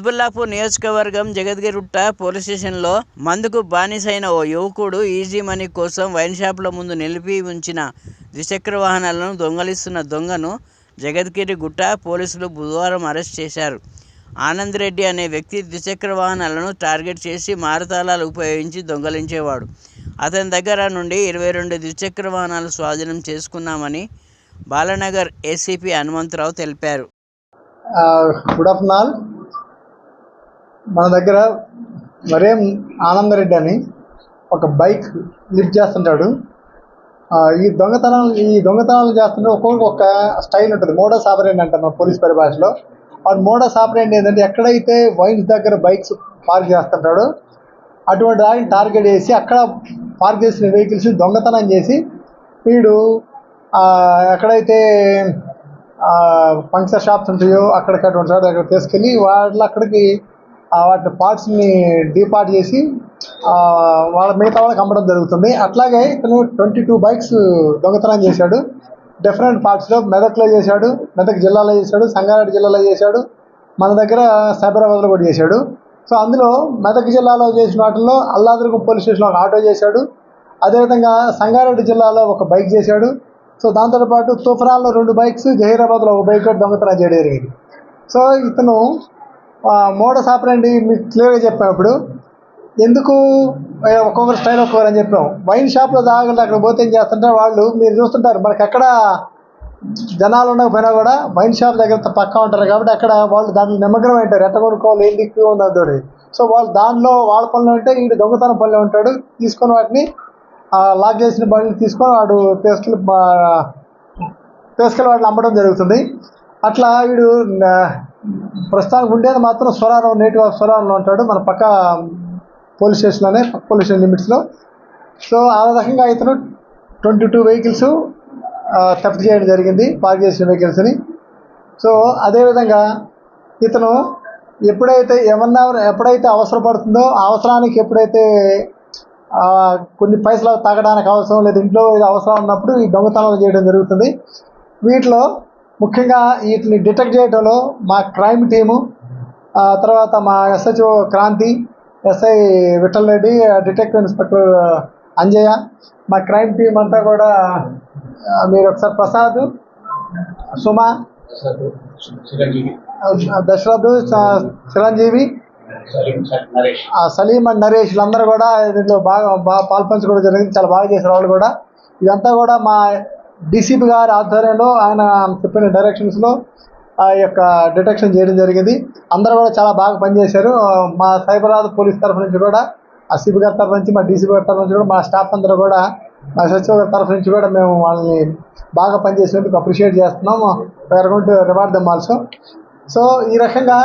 కుత్బుల్లాపూర్ నియోజకవర్గం జగద్గిరిగుట్ట పోలీస్ స్టేషన్లో మందుకు బానిసైన ఓ యువకుడు ఈజీ మనీ కోసం వైన్ షాపుల ముందు నిలిపి ఉంచిన ద్విచక్ర వాహనాలను దొంగలిస్తున్న దొంగను జగద్గిరిగుట్ట పోలీసులు బుధవారం అరెస్ట్ చేశారు. ఆనంద్ రెడ్డి అనే వ్యక్తి ద్విచక్ర వాహనాలను టార్గెట్ చేసి మారతాళాలు ఉపయోగించి దొంగలించేవాడు. అతని దగ్గర నుండి 22 ద్విచక్ర వాహనాలు స్వాధీనం చేసుకున్నామని బాలానగర్ ఏసీపీ హనుమంతరావు తెలిపారు. Good afternoon. మన దగ్గర మరేం ఆనంద్ రెడ్డి అని ఒక బైక్ లిఫ్ట్ చేస్తుంటాడు. ఈ దొంగతనాలు చేస్తుంటే ఒక్కొక్క ఒక స్టైల్ ఉంటుంది. మోడస్ ఆపరెండి అంటారు మన పోలీస్ పరిభాషలో. వాడు మోడస్ ఆపరెండి ఏంటంటే ఎక్కడైతే వైన్స్ దగ్గర బైక్స్ పార్క్ చేస్తుంటాడో అటువంటి వాటిని టార్గెట్ చేసి అక్కడ పార్క్ చేసిన వెహికల్స్ దొంగతనం చేసి వీడు ఎక్కడైతే పంక్చర్ షాప్స్ ఉంటాయో అక్కడికి అక్కడ తీసుకెళ్ళి అక్కడికి వాటి పార్ట్స్ని డీపార్ట్ చేసి వాళ్ళ మిగతా వాళ్ళకి అమ్మడం జరుగుతుంది. అట్లాగే ఇతను 22 బైక్స్ దొంగతనం చేశాడు. డిఫరెంట్ పార్ట్స్లో మెదక్లో చేశాడు, మెదక్ జిల్లాలో చేశాడు, సంగారెడ్డి జిల్లాలో చేశాడు, మన దగ్గర సైబరాబాద్లో కూడా చేశాడు. సో అందులో మెదక్ జిల్లాలో చేసిన వాటిల్లో అల్లాదుర్గం పోలీస్ స్టేషన్లో ఒక ఆటో చేశాడు. అదేవిధంగా సంగారెడ్డి జిల్లాలో ఒక బైక్ చేశాడు. సో దాంతోపాటు తూఫరాన్లో 2 బైక్స్, జహీరాబాద్లో ఒక బైక్ దొంగతనం చేయడం జరిగింది. సో ఇతను మోడస్ ఆపరెండి మీకు క్లియర్గా చెప్పినప్పుడు ఎందుకు ఒక్కొక్కరు స్టైల్ ఒక్కొక్కరు అని చెప్పాం. వైన్ షాప్లో తాగండి అక్కడ పోతే ఏం చేస్తుంటే వాళ్ళు మీరు చూస్తుంటారు మనకి ఎక్కడ జనాలు ఉండకపోయినా కూడా వైన్ షాప్ దగ్గర పక్కా ఉంటారు కాబట్టి అక్కడ వాళ్ళు దాంట్లో నిమగ్నం ఉంటారు. ఎట్ట కొనుక్కోవాలి ఏంటి ఎక్కువ ఉండదు. సో వాళ్ళు దాంట్లో వాళ్ళ పనిలో ఉంటే వీడు దొంగతనం పనిలో ఉంటాడు. తీసుకొని వాటిని లాక్ చేసిన బండ్లు తీసుకొని వాడు తీసుకెళ్ళి వాటిని అమ్మడం జరుగుతుంది. అట్లా వీడు ప్రస్తుతానికి ఉండేది మాత్రం స్వరారం, నేటివ్ ఆఫ్ స్వరారంలో ఉంటాడు, మన పక్క పోలీస్ స్టేషన్లోనే, పక్క పోలీస్ స్టేషన్ లిమిట్స్లో. సో ఆ రకంగా ఇతను 22 వెహికల్స్ థెఫ్ట్ చేయడం జరిగింది, పార్క్ చేసిన వెహికల్స్ని. సో అదేవిధంగా ఇతను ఎప్పుడైతే అవసరపడుతుందో ఆ అవసరానికి ఎప్పుడైతే కొన్ని పైసలు తాగడానికి అవసరం లేదు, ఇంట్లో ఇది అవసరం ఉన్నప్పుడు ఈ దొంగతనాలు చేయడం జరుగుతుంది. వీటిలో ముఖ్యంగా వీటిని డిటెక్ట్ చేయడంలో మా క్రైమ్ టీము, తర్వాత మా SHO Kranti, SI Vittal Reddy, detective inspector Anjaiah, మా క్రైమ్ టీం అంతా కూడా మీరు ఒకసారి ప్రసాద్, సుమా, దశరథ్, చిరంజీవి, సలీం అండ్ నరేష్ వీళ్ళందరూ కూడా దీంట్లో బాగా పాల్పంచుకోవడం జరిగింది. చాలా బాగా చేశారు వాళ్ళు కూడా. ఇదంతా కూడా మా డీసీపీ గారి ఆధ్వర్యంలో ఆయన చెప్పిన డైరెక్షన్స్లో ఆ యొక్క డిటెక్షన్ చేయడం జరిగింది. అందరూ కూడా చాలా బాగా పనిచేశారు. మా సైబరాబాద్ పోలీస్ తరఫు నుంచి కూడా, ఆ సిపి గారి తరఫు నుంచి, మా డీసీపీ గారి తరఫు నుంచి కూడా, మా స్టాఫ్ అందరూ కూడా, మా సచివ గారి తరఫు నుంచి కూడా మేము వాళ్ళని బాగా పనిచేసినందుకు అప్రిషియేట్ చేస్తున్నాము. We are going to reward them also. So ఈ రకంగా